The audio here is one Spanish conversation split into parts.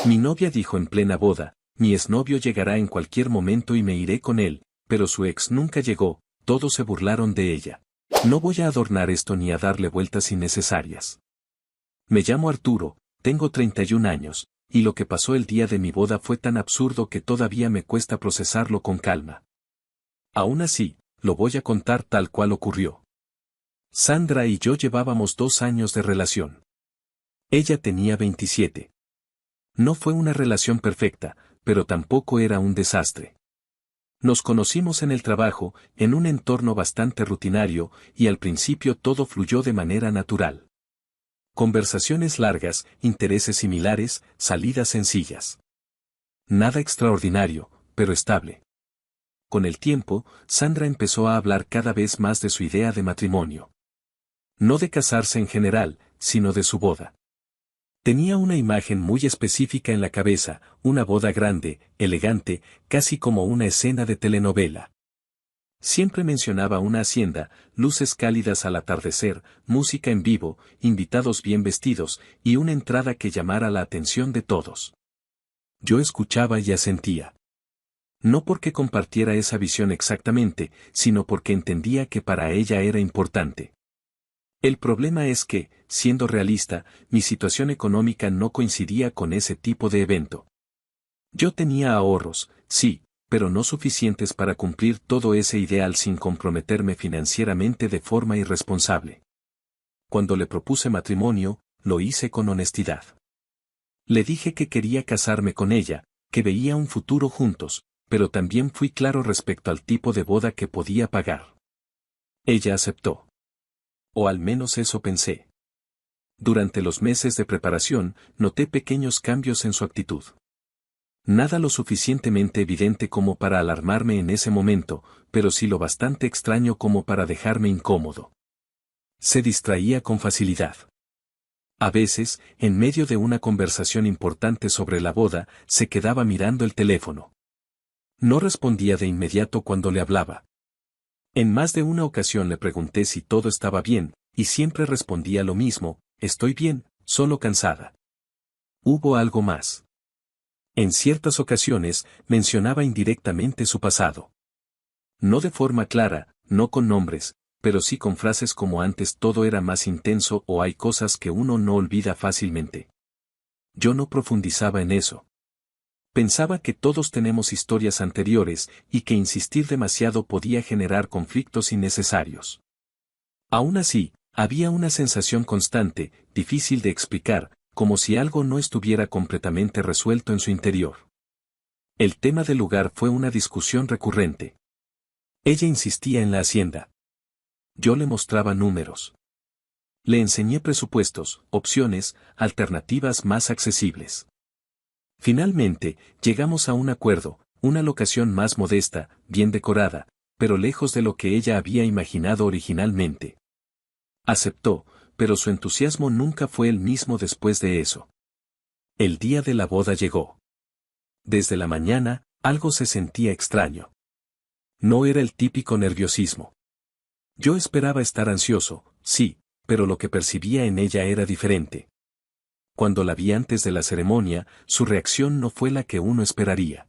Mi novia dijo en plena boda, mi exnovio llegará en cualquier momento y me iré con él, pero su ex nunca llegó, todos se burlaron de ella. No voy a adornar esto ni a darle vueltas innecesarias. Me llamo Arturo, tengo 31 años, y lo que pasó el día de mi boda fue tan absurdo que todavía me cuesta procesarlo con calma. Aún así, lo voy a contar tal cual ocurrió. Sandra y yo llevábamos 2 años de relación. Ella tenía 27. No fue una relación perfecta, pero tampoco era un desastre. Nos conocimos en el trabajo, en un entorno bastante rutinario, y al principio todo fluyó de manera natural. Conversaciones largas, intereses similares, salidas sencillas. Nada extraordinario, pero estable. Con el tiempo, Sandra empezó a hablar cada vez más de su idea de matrimonio. No de casarse en general, sino de su boda. Tenía una imagen muy específica en la cabeza, una boda grande, elegante, casi como una escena de telenovela. Siempre mencionaba una hacienda, luces cálidas al atardecer, música en vivo, invitados bien vestidos, y una entrada que llamara la atención de todos. Yo escuchaba y asentía. No porque compartiera esa visión exactamente, sino porque entendía que para ella era importante. El problema es que, siendo realista, mi situación económica no coincidía con ese tipo de evento. Yo tenía ahorros, sí, pero no suficientes para cumplir todo ese ideal sin comprometerme financieramente de forma irresponsable. Cuando le propuse matrimonio, lo hice con honestidad. Le dije que quería casarme con ella, que veía un futuro juntos, pero también fui claro respecto al tipo de boda que podía pagar. Ella aceptó. O al menos eso pensé. Durante los meses de preparación, noté pequeños cambios en su actitud. Nada lo suficientemente evidente como para alarmarme en ese momento, pero sí lo bastante extraño como para dejarme incómodo. Se distraía con facilidad. A veces, en medio de una conversación importante sobre la boda, se quedaba mirando el teléfono. No respondía de inmediato cuando le hablaba. En más de una ocasión le pregunté si todo estaba bien, y siempre respondía lo mismo, estoy bien, solo cansada. Hubo algo más. En ciertas ocasiones, mencionaba indirectamente su pasado. No de forma clara, no con nombres, pero sí con frases como antes todo era más intenso o hay cosas que uno no olvida fácilmente. Yo no profundizaba en eso. Pensaba que todos tenemos historias anteriores y que insistir demasiado podía generar conflictos innecesarios. Aún así, había una sensación constante, difícil de explicar, como si algo no estuviera completamente resuelto en su interior. El tema del lugar fue una discusión recurrente. Ella insistía en la hacienda. Yo le mostraba números. Le enseñé presupuestos, opciones, alternativas más accesibles. Finalmente, llegamos a un acuerdo, una locación más modesta, bien decorada, pero lejos de lo que ella había imaginado originalmente. Aceptó, pero su entusiasmo nunca fue el mismo después de eso. El día de la boda llegó. Desde la mañana, algo se sentía extraño. No era el típico nerviosismo. Yo esperaba estar ansioso, sí, pero lo que percibía en ella era diferente. Cuando la vi antes de la ceremonia, su reacción no fue la que uno esperaría.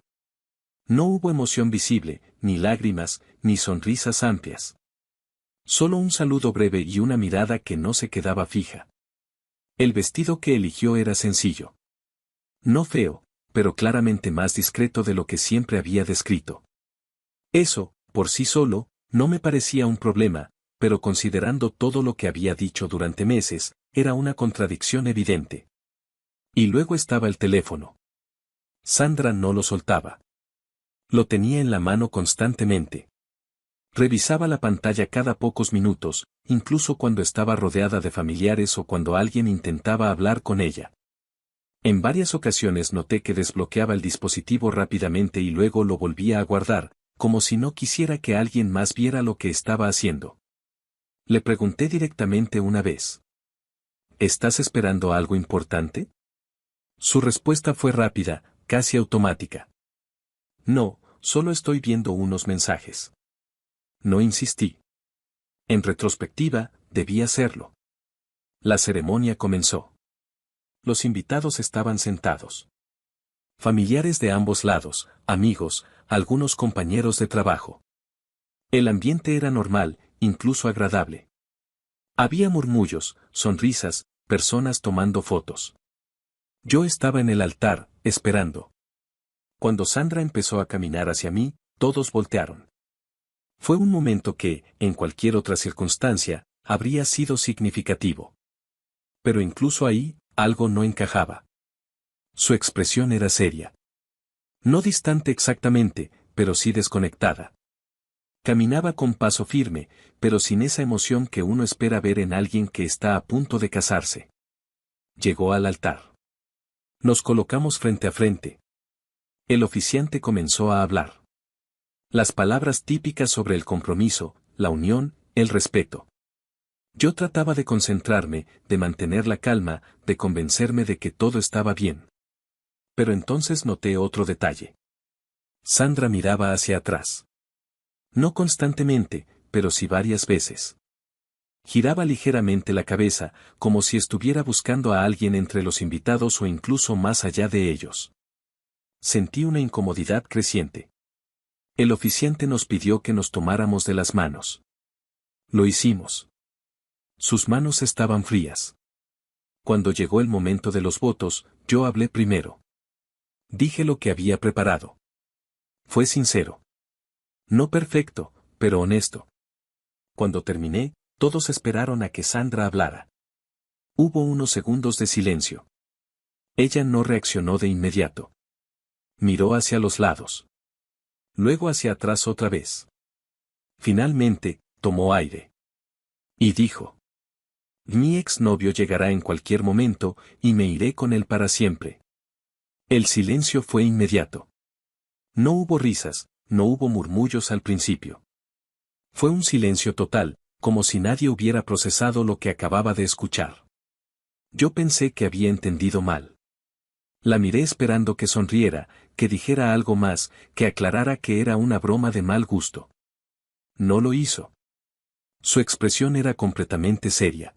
No hubo emoción visible, ni lágrimas, ni sonrisas amplias. Solo un saludo breve y una mirada que no se quedaba fija. El vestido que eligió era sencillo. No feo, pero claramente más discreto de lo que siempre había descrito. Eso, por sí solo, no me parecía un problema, pero considerando todo lo que había dicho durante meses, era una contradicción evidente. Y luego estaba el teléfono. Sandra no lo soltaba. Lo tenía en la mano constantemente. Revisaba la pantalla cada pocos minutos, incluso cuando estaba rodeada de familiares o cuando alguien intentaba hablar con ella. En varias ocasiones noté que desbloqueaba el dispositivo rápidamente y luego lo volvía a guardar, como si no quisiera que alguien más viera lo que estaba haciendo. Le pregunté directamente una vez. ¿Estás esperando algo importante? Su respuesta fue rápida, casi automática. No, solo estoy viendo unos mensajes. No insistí. En retrospectiva, debí hacerlo. La ceremonia comenzó. Los invitados estaban sentados. Familiares de ambos lados, amigos, algunos compañeros de trabajo. El ambiente era normal, incluso agradable. Había murmullos, sonrisas, personas tomando fotos. Yo estaba en el altar, esperando. Cuando Sandra empezó a caminar hacia mí, todos voltearon. Fue un momento que, en cualquier otra circunstancia, habría sido significativo. Pero incluso ahí, algo no encajaba. Su expresión era seria. No distante exactamente, pero sí desconectada. Caminaba con paso firme, pero sin esa emoción que uno espera ver en alguien que está a punto de casarse. Llegó al altar. Nos colocamos frente a frente. El oficiante comenzó a hablar. Las palabras típicas sobre el compromiso, la unión, el respeto. Yo trataba de concentrarme, de mantener la calma, de convencerme de que todo estaba bien. Pero entonces noté otro detalle. Sandra miraba hacia atrás. No constantemente, pero sí varias veces. Giraba ligeramente la cabeza, como si estuviera buscando a alguien entre los invitados o incluso más allá de ellos. Sentí una incomodidad creciente. El oficiante nos pidió que nos tomáramos de las manos. Lo hicimos. Sus manos estaban frías. Cuando llegó el momento de los votos, yo hablé primero. Dije lo que había preparado. Fue sincero. No perfecto, pero honesto. Cuando terminé, todos esperaron a que Sandra hablara. Hubo unos segundos de silencio. Ella no reaccionó de inmediato. Miró hacia los lados. Luego hacia atrás otra vez. Finalmente, tomó aire. Y dijo: mi exnovio llegará en cualquier momento, y me iré con él para siempre. El silencio fue inmediato. No hubo risas, no hubo murmullos al principio. Fue un silencio total, como si nadie hubiera procesado lo que acababa de escuchar. Yo pensé que había entendido mal. La miré esperando que sonriera, que dijera algo más, que aclarara que era una broma de mal gusto. No lo hizo. Su expresión era completamente seria.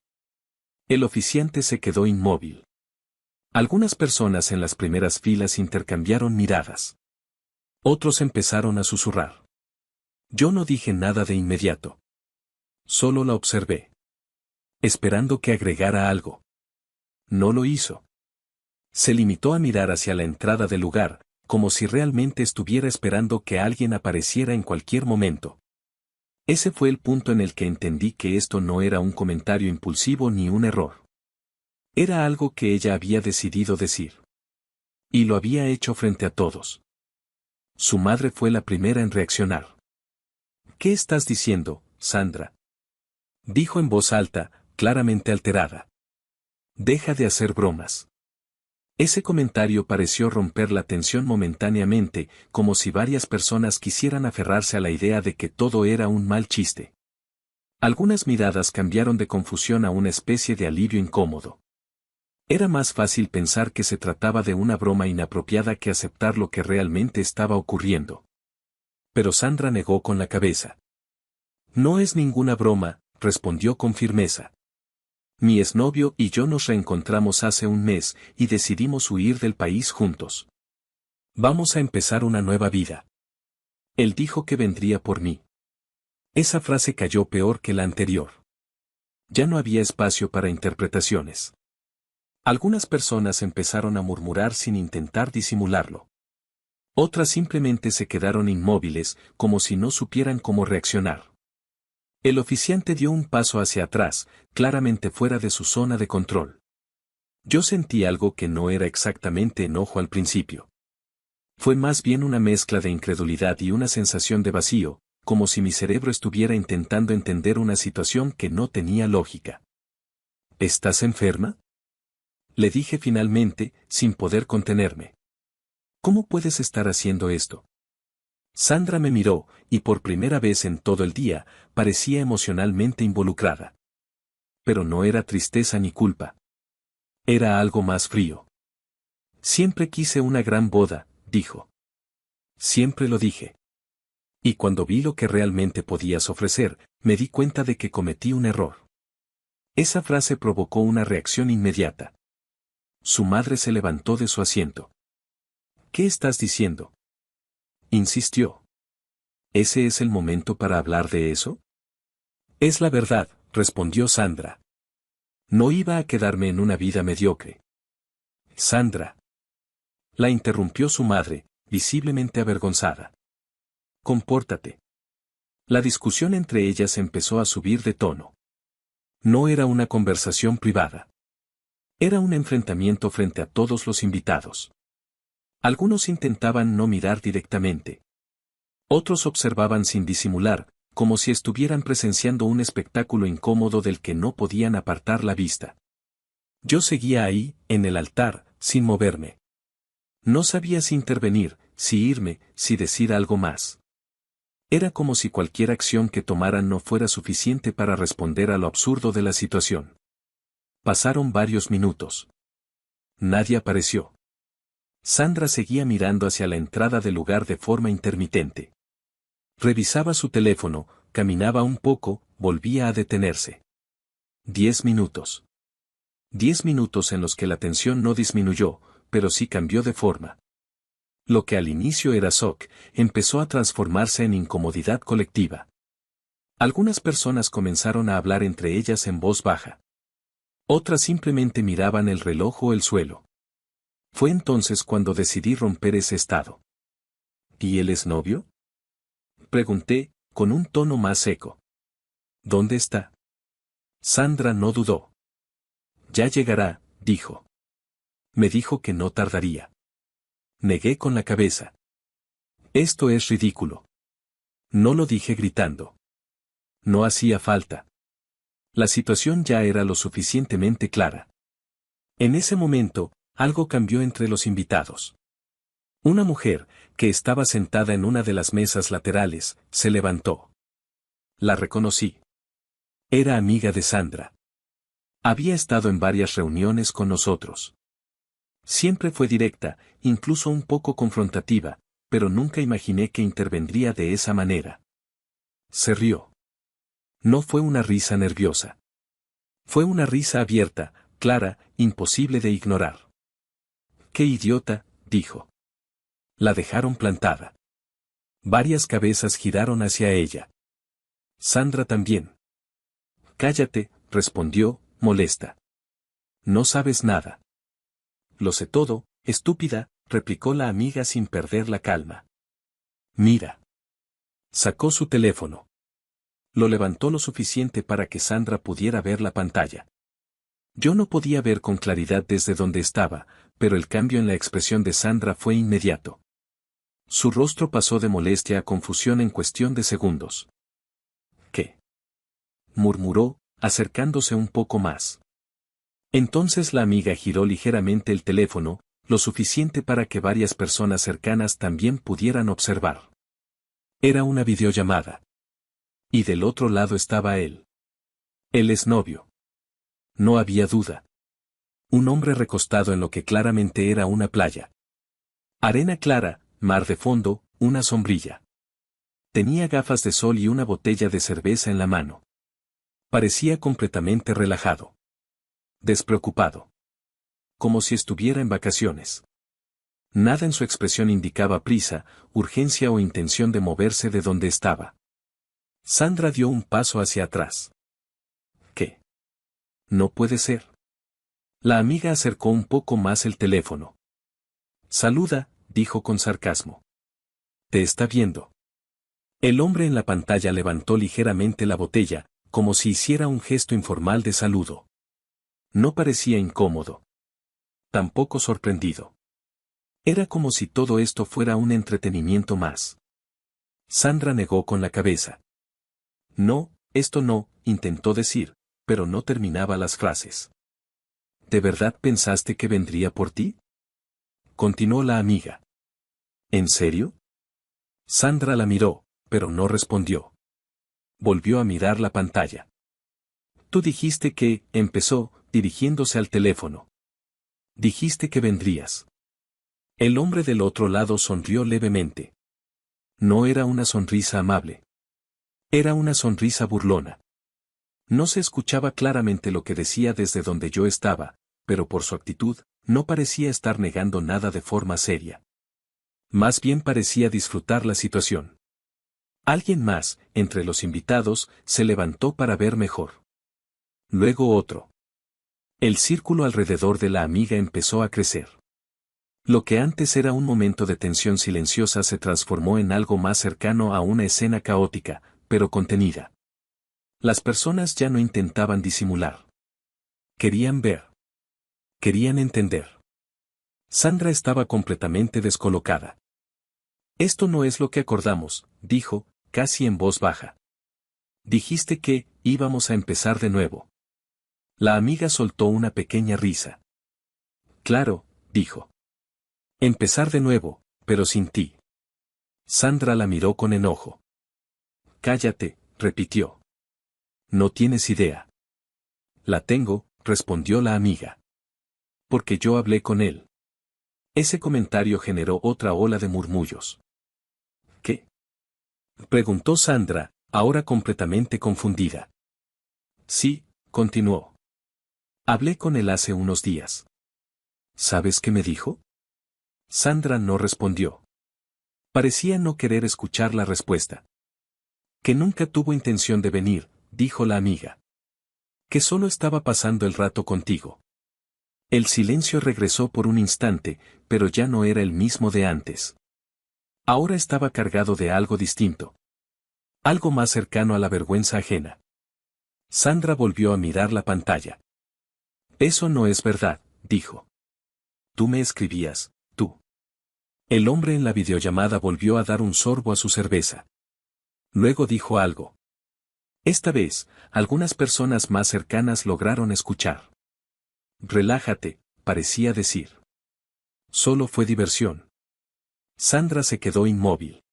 El oficiante se quedó inmóvil. Algunas personas en las primeras filas intercambiaron miradas. Otros empezaron a susurrar. Yo no dije nada de inmediato. Solo la observé. Esperando que agregara algo. No lo hizo. Se limitó a mirar hacia la entrada del lugar, como si realmente estuviera esperando que alguien apareciera en cualquier momento. Ese fue el punto en el que entendí que esto no era un comentario impulsivo ni un error. Era algo que ella había decidido decir. Y lo había hecho frente a todos. Su madre fue la primera en reaccionar. ¿Qué estás diciendo, Sandra?, dijo en voz alta, claramente alterada. Deja de hacer bromas. Ese comentario pareció romper la tensión momentáneamente, como si varias personas quisieran aferrarse a la idea de que todo era un mal chiste. Algunas miradas cambiaron de confusión a una especie de alivio incómodo. Era más fácil pensar que se trataba de una broma inapropiada que aceptar lo que realmente estaba ocurriendo. Pero Sandra negó con la cabeza. No es ninguna broma, respondió con firmeza. Mi exnovio y yo nos reencontramos hace un mes y decidimos huir del país juntos. Vamos a empezar una nueva vida. Él dijo que vendría por mí. Esa frase cayó peor que la anterior. Ya no había espacio para interpretaciones. Algunas personas empezaron a murmurar sin intentar disimularlo. Otras simplemente se quedaron inmóviles, como si no supieran cómo reaccionar. El oficiante dio un paso hacia atrás, claramente fuera de su zona de control. Yo sentí algo que no era exactamente enojo al principio. Fue más bien una mezcla de incredulidad y una sensación de vacío, como si mi cerebro estuviera intentando entender una situación que no tenía lógica. ¿Estás enferma?, le dije finalmente, sin poder contenerme. ¿Cómo puedes estar haciendo esto? Sandra me miró, y por primera vez en todo el día, parecía emocionalmente involucrada. Pero no era tristeza ni culpa. Era algo más frío. Siempre quise una gran boda, dijo. Siempre lo dije. Y cuando vi lo que realmente podías ofrecer, me di cuenta de que cometí un error. Esa frase provocó una reacción inmediata. Su madre se levantó de su asiento. ¿Qué estás diciendo? Insistió. ¿Ese es el momento para hablar de eso? Es la verdad, respondió Sandra. No iba a quedarme en una vida mediocre. Sandra. La interrumpió su madre, visiblemente avergonzada. Compórtate. La discusión entre ellas empezó a subir de tono. No era una conversación privada. Era un enfrentamiento frente a todos los invitados. Algunos intentaban no mirar directamente. Otros observaban sin disimular, como si estuvieran presenciando un espectáculo incómodo del que no podían apartar la vista. Yo seguía ahí, en el altar, sin moverme. No sabía si intervenir, si irme, si decir algo más. Era como si cualquier acción que tomaran no fuera suficiente para responder a lo absurdo de la situación. Pasaron varios minutos. Nadie apareció. Sandra seguía mirando hacia la entrada del lugar de forma intermitente. Revisaba su teléfono, caminaba un poco, volvía a detenerse. 10 minutos. 10 minutos en los que la tensión no disminuyó, pero sí cambió de forma. Lo que al inicio era shock, empezó a transformarse en incomodidad colectiva. Algunas personas comenzaron a hablar entre ellas en voz baja. Otras simplemente miraban el reloj o el suelo. Fue entonces cuando decidí romper ese estado. ¿Y él es novio? Pregunté, con un tono más seco. ¿Dónde está? Sandra no dudó. Ya llegará, dijo. Me dijo que no tardaría. Negué con la cabeza. Esto es ridículo. No lo dije gritando. No hacía falta. La situación ya era lo suficientemente clara. En ese momento, algo cambió entre los invitados. Una mujer, que estaba sentada en una de las mesas laterales, se levantó. La reconocí. Era amiga de Sandra. Había estado en varias reuniones con nosotros. Siempre fue directa, incluso un poco confrontativa, pero nunca imaginé que intervendría de esa manera. Se rió. No fue una risa nerviosa. Fue una risa abierta, clara, imposible de ignorar. ¡Qué idiota!, dijo. La dejaron plantada. Varias cabezas giraron hacia ella. Sandra también. Cállate, respondió, molesta. No sabes nada. Lo sé todo, estúpida, replicó la amiga sin perder la calma. Mira. Sacó su teléfono. Lo levantó lo suficiente para que Sandra pudiera ver la pantalla. Yo no podía ver con claridad desde donde estaba, pero el cambio en la expresión de Sandra fue inmediato. Su rostro pasó de molestia a confusión en cuestión de segundos. ¿Qué? Murmuró, acercándose un poco más. Entonces la amiga giró ligeramente el teléfono, lo suficiente para que varias personas cercanas también pudieran observar. Era una videollamada. Y del otro lado estaba él. El exnovio. No había duda. Un hombre recostado en lo que claramente era una playa. Arena clara, mar de fondo, una sombrilla. Tenía gafas de sol y una botella de cerveza en la mano. Parecía completamente relajado. Despreocupado. Como si estuviera en vacaciones. Nada en su expresión indicaba prisa, urgencia o intención de moverse de donde estaba. Sandra dio un paso hacia atrás. ¿Qué? No puede ser. La amiga acercó un poco más el teléfono. Saluda, dijo con sarcasmo. Te está viendo. El hombre en la pantalla levantó ligeramente la botella, como si hiciera un gesto informal de saludo. No parecía incómodo. Tampoco sorprendido. Era como si todo esto fuera un entretenimiento más. Sandra negó con la cabeza. No, esto no, intentó decir, pero no terminaba las frases. ¿De verdad pensaste que vendría por ti? Continuó la amiga. ¿En serio? Sandra la miró, pero no respondió. Volvió a mirar la pantalla. Tú dijiste que, empezó, dirigiéndose al teléfono. Dijiste que vendrías. El hombre del otro lado sonrió levemente. No era una sonrisa amable. Era una sonrisa burlona. No se escuchaba claramente lo que decía desde donde yo estaba, pero por su actitud, no parecía estar negando nada de forma seria. Más bien parecía disfrutar la situación. Alguien más, entre los invitados, se levantó para ver mejor. Luego otro. El círculo alrededor de la amiga empezó a crecer. Lo que antes era un momento de tensión silenciosa se transformó en algo más cercano a una escena caótica, pero contenida. Las personas ya no intentaban disimular. Querían ver. Querían entender. Sandra estaba completamente descolocada. Esto no es lo que acordamos, dijo, casi en voz baja. Dijiste que íbamos a empezar de nuevo. La amiga soltó una pequeña risa. Claro, dijo. Empezar de nuevo, pero sin ti. Sandra la miró con enojo. Cállate, repitió. No tienes idea. La tengo, respondió la amiga. Porque yo hablé con él. Ese comentario generó otra ola de murmullos. ¿Qué? Preguntó Sandra, ahora completamente confundida. Sí, continuó. Hablé con él hace unos días. ¿Sabes qué me dijo? Sandra no respondió. Parecía no querer escuchar la respuesta. Que nunca tuvo intención de venir, dijo la amiga. Que solo estaba pasando el rato contigo. El silencio regresó por un instante, pero ya no era el mismo de antes. Ahora estaba cargado de algo distinto. Algo más cercano a la vergüenza ajena. Sandra volvió a mirar la pantalla. Eso no es verdad, dijo. Tú me escribías, tú. El hombre en la videollamada volvió a dar un sorbo a su cerveza. Luego dijo algo. Esta vez, algunas personas más cercanas lograron escuchar. Relájate, parecía decir. Solo fue diversión. Sandra se quedó inmóvil.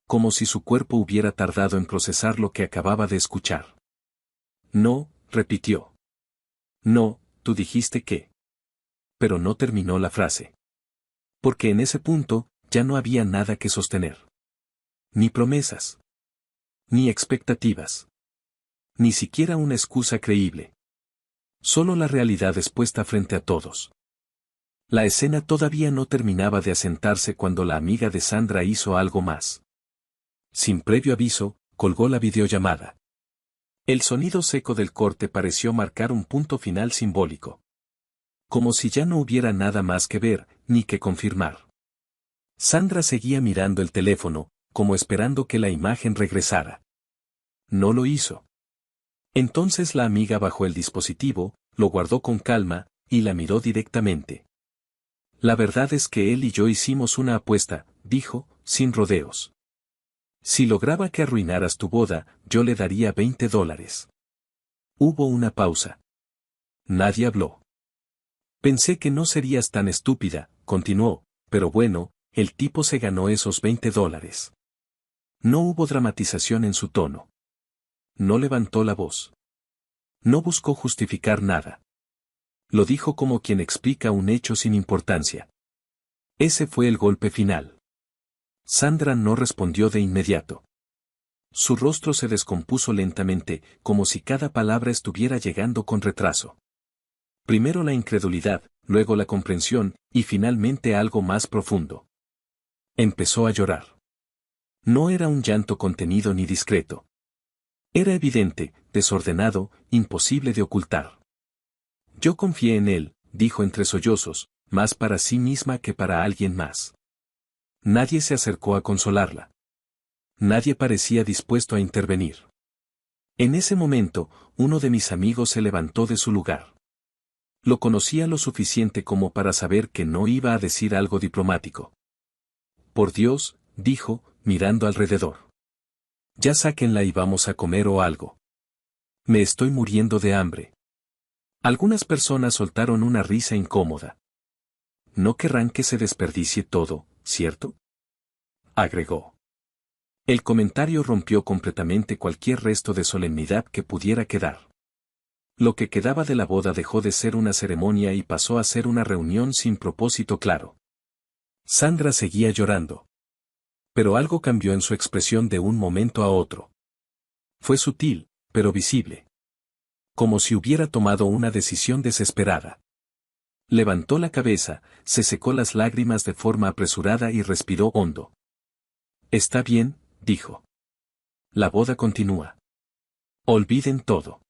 Como si su cuerpo hubiera tardado en procesar lo que acababa de escuchar. No, repitió. No, tú dijiste que. Pero no terminó la frase. Porque en ese punto, ya no había nada que sostener. Ni promesas. Ni expectativas. Ni siquiera una excusa creíble. Solo la realidad expuesta frente a todos. La escena todavía no terminaba de asentarse cuando la amiga de Sandra hizo algo más. Sin previo aviso, colgó la videollamada. El sonido seco del corte pareció marcar un punto final simbólico. Como si ya no hubiera nada más que ver, ni que confirmar. Sandra seguía mirando el teléfono, como esperando que la imagen regresara. No lo hizo. Entonces la amiga bajó el dispositivo, lo guardó con calma, y la miró directamente. La verdad es que él y yo hicimos una apuesta, dijo, sin rodeos. Si lograba que arruinaras tu boda, yo le daría $20. Hubo una pausa. Nadie habló. Pensé que no serías tan estúpida, continuó, pero bueno, el tipo se ganó esos $20. No hubo dramatización en su tono. No levantó la voz. No buscó justificar nada. Lo dijo como quien explica un hecho sin importancia. Ese fue el golpe final. Sandra no respondió de inmediato. Su rostro se descompuso lentamente, como si cada palabra estuviera llegando con retraso. Primero la incredulidad, luego la comprensión, y finalmente algo más profundo. Empezó a llorar. No era un llanto contenido ni discreto. Era evidente, desordenado, imposible de ocultar. Yo confié en él, dijo entre sollozos, más para sí misma que para alguien más. Nadie se acercó a consolarla. Nadie parecía dispuesto a intervenir. En ese momento, uno de mis amigos se levantó de su lugar. Lo conocía lo suficiente como para saber que no iba a decir algo diplomático. Por Dios, dijo, mirando alrededor. Ya sáquenla y vamos a comer o algo. Me estoy muriendo de hambre. Algunas personas soltaron una risa incómoda. No querrán que se desperdicie todo, ¿cierto? Agregó. El comentario rompió completamente cualquier resto de solemnidad que pudiera quedar. Lo que quedaba de la boda dejó de ser una ceremonia y pasó a ser una reunión sin propósito claro. Sandra seguía llorando. Pero algo cambió en su expresión de un momento a otro. Fue sutil, pero visible. Como si hubiera tomado una decisión desesperada. Levantó la cabeza, se secó las lágrimas de forma apresurada y respiró hondo. Está bien, dijo. La boda continúa. Olviden todo.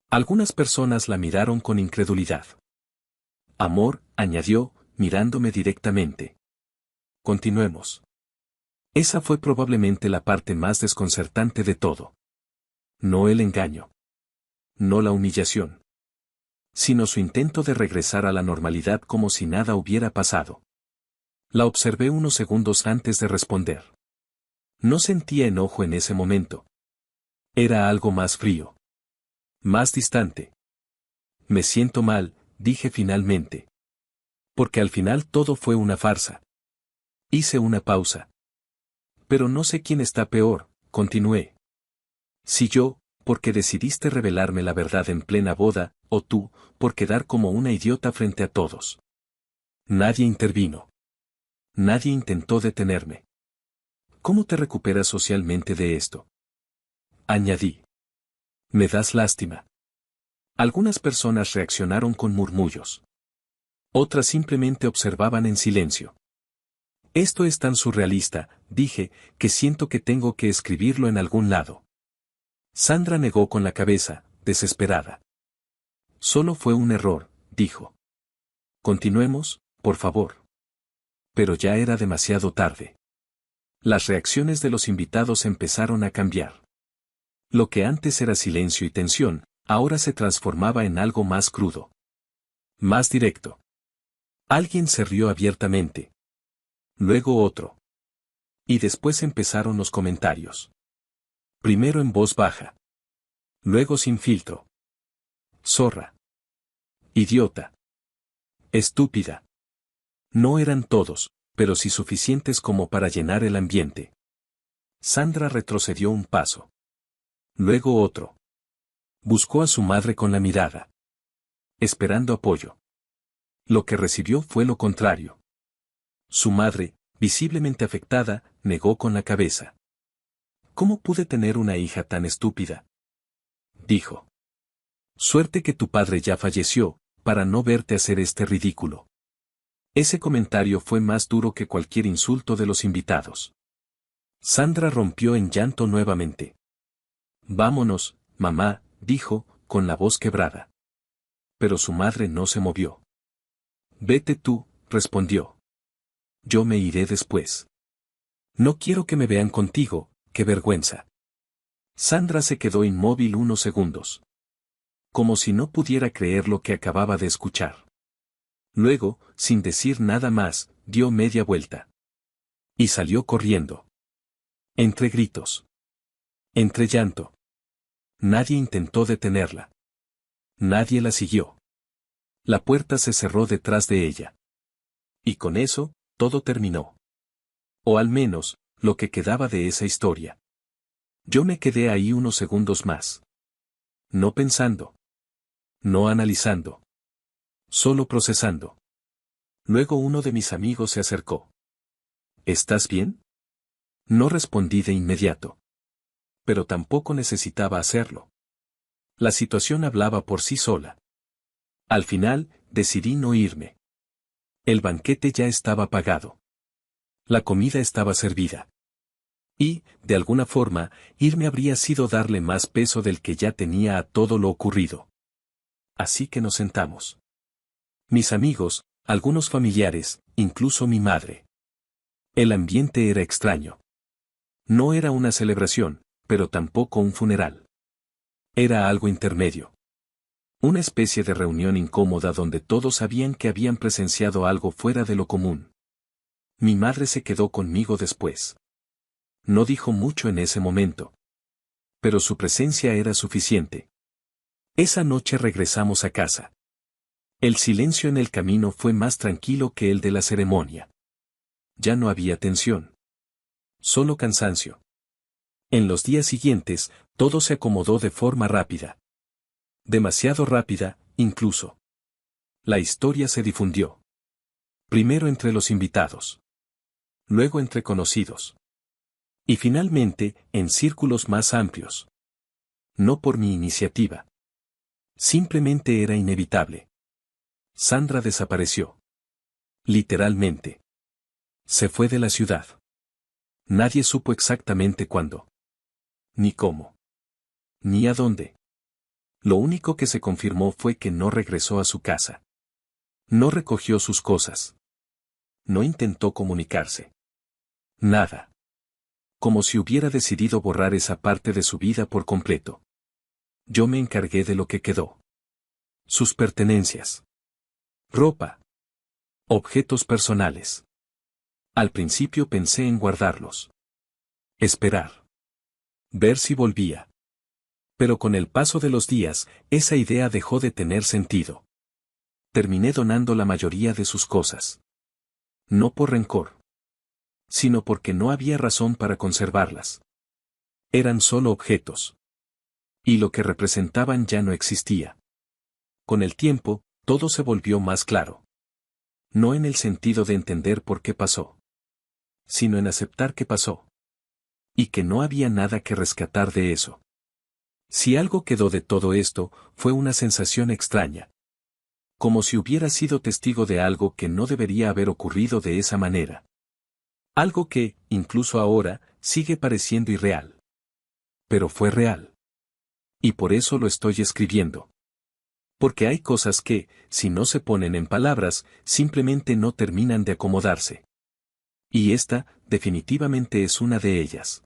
Algunas personas la miraron con incredulidad. Amor, añadió, mirándome directamente. Continuemos. Esa fue probablemente la parte más desconcertante de todo. No el engaño. No la humillación. Sino su intento de regresar a la normalidad como si nada hubiera pasado. La observé unos segundos antes de responder. No sentía enojo en ese momento. Era algo más frío. Más distante. Me siento mal, dije finalmente. Porque al final todo fue una farsa. Hice una pausa. Pero no sé quién está peor, continué. Si yo, porque decidiste revelarme la verdad en plena boda, o tú, por quedar como una idiota frente a todos. Nadie intervino. Nadie intentó detenerme. ¿Cómo te recuperas socialmente de esto? Añadí. Me das lástima. Algunas personas reaccionaron con murmullos. Otras simplemente observaban en silencio. Esto es tan surrealista, dije, que siento que tengo que escribirlo en algún lado. Sandra negó con la cabeza, desesperada. Solo fue un error, dijo. Continuemos, por favor. Pero ya era demasiado tarde. Las reacciones de los invitados empezaron a cambiar. Lo que antes era silencio y tensión, ahora se transformaba en algo más crudo. Más directo. Alguien se rió abiertamente. Luego otro. Y después empezaron los comentarios. Primero en voz baja. Luego sin filtro. Zorra. Idiota. Estúpida. No eran todos, pero sí suficientes como para llenar el ambiente. Sandra retrocedió un paso. Luego otro. Buscó a su madre con la mirada. Esperando apoyo. Lo que recibió fue lo contrario. Su madre, visiblemente afectada, negó con la cabeza. ¿Cómo pude tener una hija tan estúpida? Dijo. Suerte que tu padre ya falleció, para no verte hacer este ridículo. Ese comentario fue más duro que cualquier insulto de los invitados. Sandra rompió en llanto nuevamente. Vámonos, mamá, dijo, con la voz quebrada. Pero su madre no se movió. Vete tú, respondió. Yo me iré después. No quiero que me vean contigo, qué vergüenza. Sandra se quedó inmóvil unos segundos. Como si no pudiera creer lo que acababa de escuchar. Luego, sin decir nada más, dio media vuelta. Y salió corriendo. Entre gritos. Entre llanto. Nadie intentó detenerla. Nadie la siguió. La puerta se cerró detrás de ella. Y con eso, todo terminó. O al menos, lo que quedaba de esa historia. Yo me quedé ahí unos segundos más. No pensando. No analizando. Solo procesando. Luego uno de mis amigos se acercó. ¿Estás bien? No respondí de inmediato. Pero tampoco necesitaba hacerlo. La situación hablaba por sí sola. Al final, decidí no irme. El banquete ya estaba pagado. La comida estaba servida. Y, de alguna forma, irme habría sido darle más peso del que ya tenía a todo lo ocurrido. Así que nos sentamos. Mis amigos, algunos familiares, incluso mi madre. El ambiente era extraño. No era una celebración, pero tampoco un funeral. Era algo intermedio. Una especie de reunión incómoda donde todos sabían que habían presenciado algo fuera de lo común. Mi madre se quedó conmigo después. No dijo mucho en ese momento. Pero su presencia era suficiente. Esa noche regresamos a casa. El silencio en el camino fue más tranquilo que el de la ceremonia. Ya no había tensión. Solo cansancio. En los días siguientes, todo se acomodó de forma rápida. Demasiado rápida, incluso. La historia se difundió. Primero entre los invitados. Luego entre conocidos. Y finalmente, en círculos más amplios. No por mi iniciativa. Simplemente era inevitable. Sandra desapareció. Literalmente. Se fue de la ciudad. Nadie supo exactamente cuándo. Ni cómo. Ni a dónde. Lo único que se confirmó fue que no regresó a su casa. No recogió sus cosas. No intentó comunicarse. Nada. Como si hubiera decidido borrar esa parte de su vida por completo. Yo me encargué de lo que quedó. Sus pertenencias. Ropa. Objetos personales. Al principio pensé en guardarlos. Esperar. Ver si volvía. Pero con el paso de los días, esa idea dejó de tener sentido. Terminé donando la mayoría de sus cosas. No por rencor. Sino porque no había razón para conservarlas. Eran solo objetos. Y lo que representaban ya no existía. Con el tiempo, todo se volvió más claro. No en el sentido de entender por qué pasó. Sino en aceptar que pasó. Y que no había nada que rescatar de eso. Si algo quedó de todo esto, fue una sensación extraña. Como si hubiera sido testigo de algo que no debería haber ocurrido de esa manera. Algo que, incluso ahora, sigue pareciendo irreal. Pero fue real. Y por eso lo estoy escribiendo. Porque hay cosas que, si no se ponen en palabras, simplemente no terminan de acomodarse. Y esta, definitivamente es una de ellas.